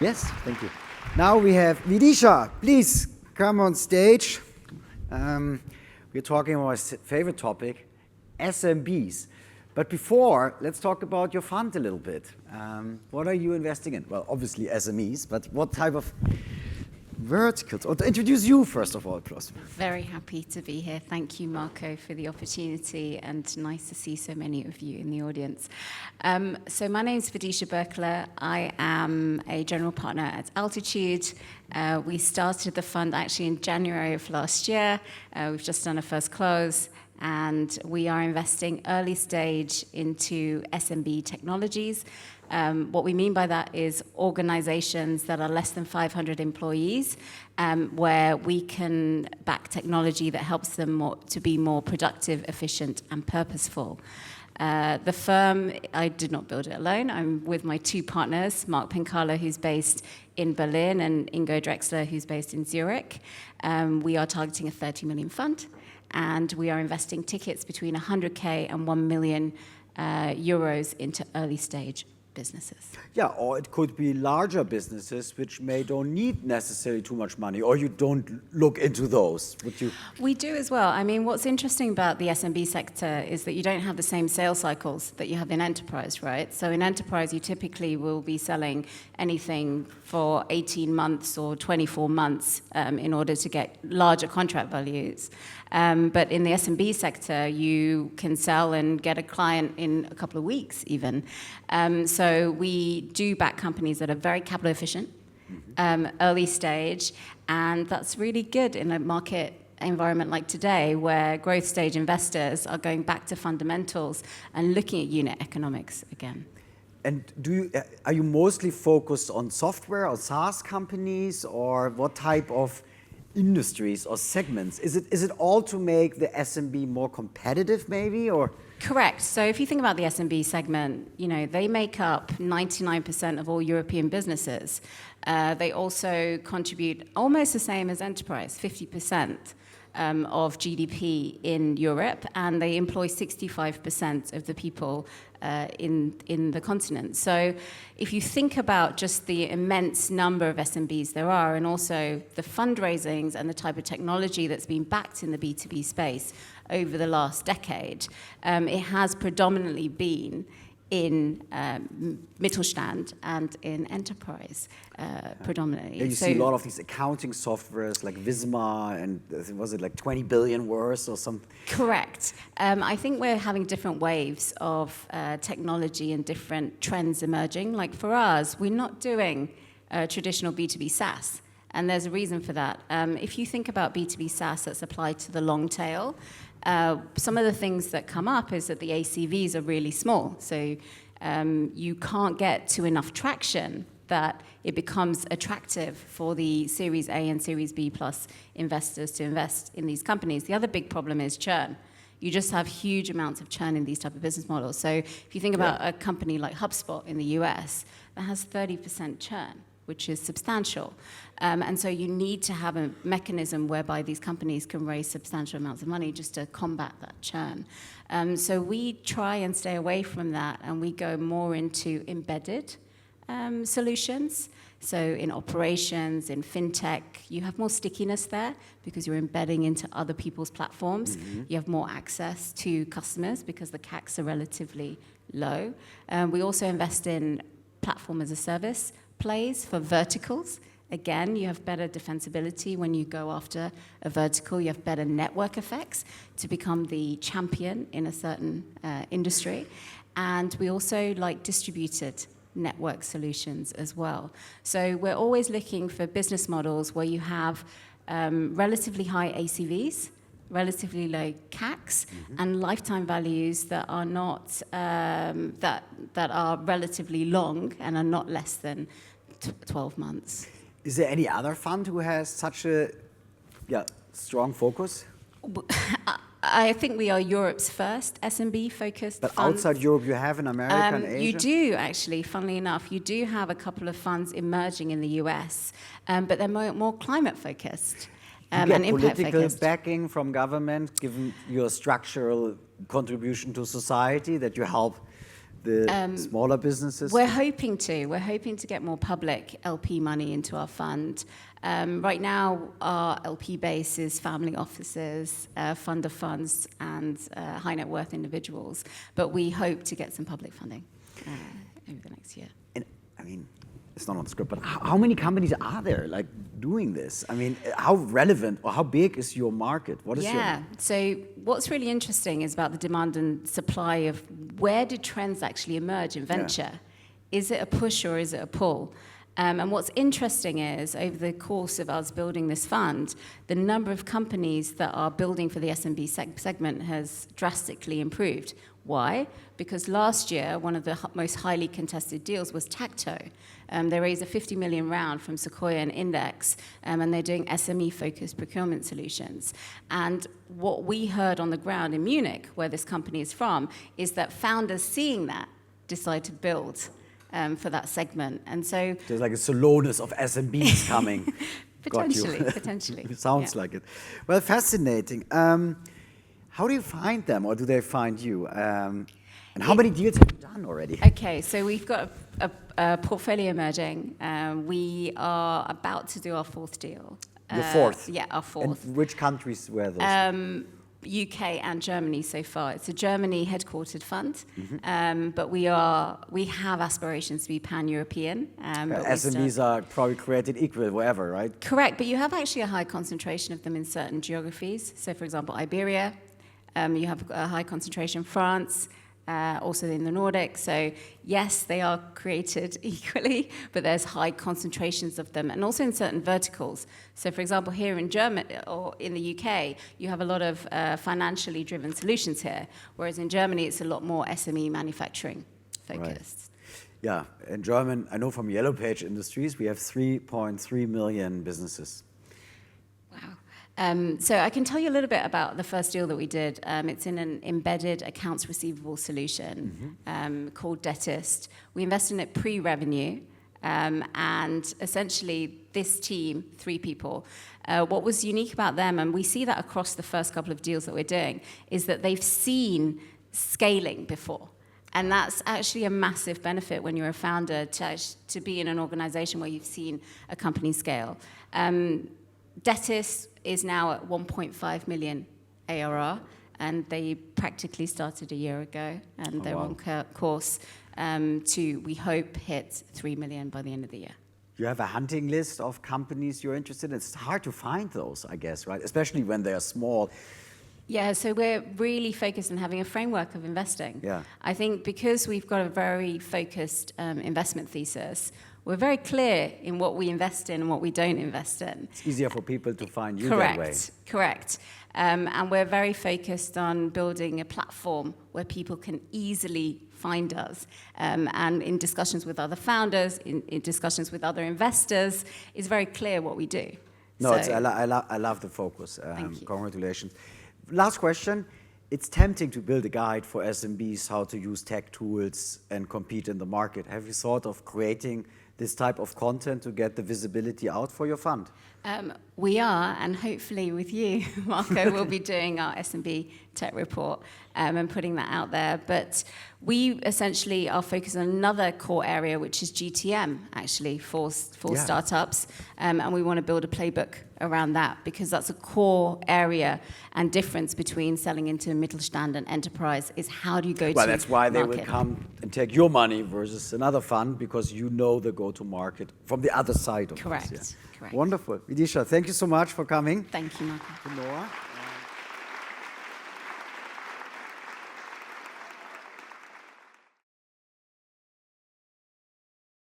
Yes, thank you. Now we have Videesha. Please come on stage. We're talking about my favorite topic, SMBs. But before, let's talk about your fund a little bit. What are you investing in? Well, obviously SMEs, but what type of verticals? Or to introduce you, first of all, Klaus. Very happy to be here. Thank you, Marco, for the opportunity, and nice to see so many of you in the audience. So my name is Videesha Boeckle. I am a general partner at Altitude. We started the fund actually in January of last year. We've just done a first close, and we are investing early stage into SMB technologies. What we mean by that is organizations that are less than 500 employees, where we can back technology that helps them to be more productive, efficient, and purposeful. The firm, I did not build it alone. I'm with my two partners, Mark Pinkala, who's based in Berlin, and Ingo Drexler, who's based in Zurich. We are targeting a 30 million fund, and we are investing tickets between 100K and 1 million euros into early stage businesses. Yeah, or it could be larger businesses which don't need necessarily too much money, or you don't look into those. Would you? We do as well. I mean, what's interesting about the SMB sector is that you don't have the same sales cycles that you have in enterprise, right? So in enterprise, you typically will be selling anything for 18 months or 24 months in order to get larger contract values. But in the SMB sector, you can sell and get a client in a couple of weeks even. So we do back companies that are very capital efficient, early stage, and that's really good in a market environment like today, where growth stage investors are going back to fundamentals and looking at unit economics again. And are you mostly focused on software or SaaS companies, or what type of industries or segments? Is it all to make the SMB more competitive, maybe, or? Correct. So if you think about the SMB segment, they make up 99% of all European businesses. They also contribute almost the same as enterprise, 50% of GDP in Europe, and they employ 65% of the people in the continent. So if you think about just the immense number of SMBs there are, and also the fundraisings and the type of technology that's been backed in the B2B space over the last decade, it has predominantly been in Mittelstand and in enterprise, predominantly. Yeah, you see a lot of these accounting softwares like Visma, and was it like 20 billion worth or something? Correct. I think we're having different waves of technology and different trends emerging. Like for us, we're not doing traditional B2B SaaS. And there's a reason for that. If you think about B2B SaaS that's applied to the long tail, some of the things that come up is that the ACVs are really small. So you can't get to enough traction that it becomes attractive for the Series A and Series B plus investors to invest in these companies. The other big problem is churn. You just have huge amounts of churn in these type of business models. So if you think about a company like HubSpot in the US, that has 30% churn, which is substantial. And so you need to have a mechanism whereby these companies can raise substantial amounts of money just to combat that churn. So we try and stay away from that, and we go more into embedded solutions. So in operations, in fintech, you have more stickiness there because you're embedding into other people's platforms. Mm-hmm. You have more access to customers because the CACs are relatively low. We also invest in platform as a service plays for verticals. Again, you have better defensibility when you go after a vertical. You have better network effects to become the champion in a certain industry. And we also like distributed network solutions as well. So we're always looking for business models where you have relatively high ACVs, relatively low CACs, and lifetime values that are not that are relatively long and are not less than 12 months. Is there any other fund who has such a strong focus? I think we are Europe's first SMB-focused fund. But outside Europe, you have in America and Asia? You do, actually, funnily enough. You do have a couple of funds emerging in the US, but they're more climate-focused and impact-focused. Political backing from government, given your structural contribution to society, that you help the smaller businesses? We're hoping to. We're hoping to get more public LP money into our fund. Right now, our LP base is family offices, fund of funds, and high net worth individuals. But we hope to get some public funding over the next year. And I mean, it's not on the script, but how many companies are there like doing this? I mean, how relevant or how big is your market? What is So what's really interesting is about the demand and supply of where did trends actually emerge in venture? Is it a push or is it a pull? And what's interesting is, over the course of us building this fund, the number of companies that are building for the SMB segment has drastically improved. Why? Because last year, one of the most highly contested deals was Tacto. They raised a 50 million round from Sequoia and Index, and they're doing SME-focused procurement solutions. And what we heard on the ground in Munich, where this company is from, is that founders seeing that decide to build for that segment. And so there's like a Solonis of SMBs coming. Potentially. It sounds like it. Well, fascinating. How do you find them, or do they find you? And how many deals have you done already? Okay, so we've got a portfolio emerging. We are about to do our fourth deal. Your fourth? Yeah, our fourth. And which countries were those? UK and Germany so far. It's a Germany headquartered fund, but we have aspirations to be pan-European. SMEs are probably created equal wherever, right? Correct, but you have actually a high concentration of them in certain geographies. So, for example, Iberia, you have a high concentration, France, also in the Nordics. So yes, they are created equally, but there's high concentrations of them, and also in certain verticals. So for example, here in Germany or in the UK, you have a lot of financially driven solutions here, whereas in Germany, it's a lot more SME manufacturing focused. Right. Yeah, in German, I know from Yellow Page Industries, we have 3.3 million businesses. So I can tell you a little bit about the first deal that we did. It's in an embedded accounts receivable solution called Debtist. We invested in it pre-revenue, and essentially this team, 3 people, what was unique about them, and we see that across the first couple of deals that we're doing, is that they've seen scaling before. And that's actually a massive benefit when you're a founder to be in an organization where you've seen a company scale. Debtist is now at 1.5 million ARR, and they practically started a year ago, and they're on course to, we hope, hit 3 million by the end of the year. You have a hunting list of companies you're interested in. It's hard to find those, I guess, right? Especially when they are small. Yeah, so we're really focused on having a framework of investing. Yeah. I think because we've got a very focused investment thesis, we're very clear in what we invest in and what we don't invest in. It's easier for people to find you that way. Correct. And we're very focused on building a platform where people can easily find us. And in discussions with other founders, in discussions with other investors, it's very clear what we do. No, so, I love the focus. Thank you. Congratulations. Last question. It's tempting to build a guide for SMBs how to use tech tools and compete in the market. Have you thought of creating this type of content to get the visibility out for your fund? We are, and hopefully with you, Marco, we'll be doing our SMB tech report and putting that out there. But we essentially are focused on another core area, which is GTM, actually, for startups. And we want to build a playbook around that, because that's a core area and difference between selling into Mittelstand and enterprise is how do you go to market. Well, that's why they will come and take your money versus another fund, because you know the go-to-market from the other side of Correct. this. Yeah. Correct. Wonderful. Videesha, thank you so much for coming. Thank you, Marco. To NOAH.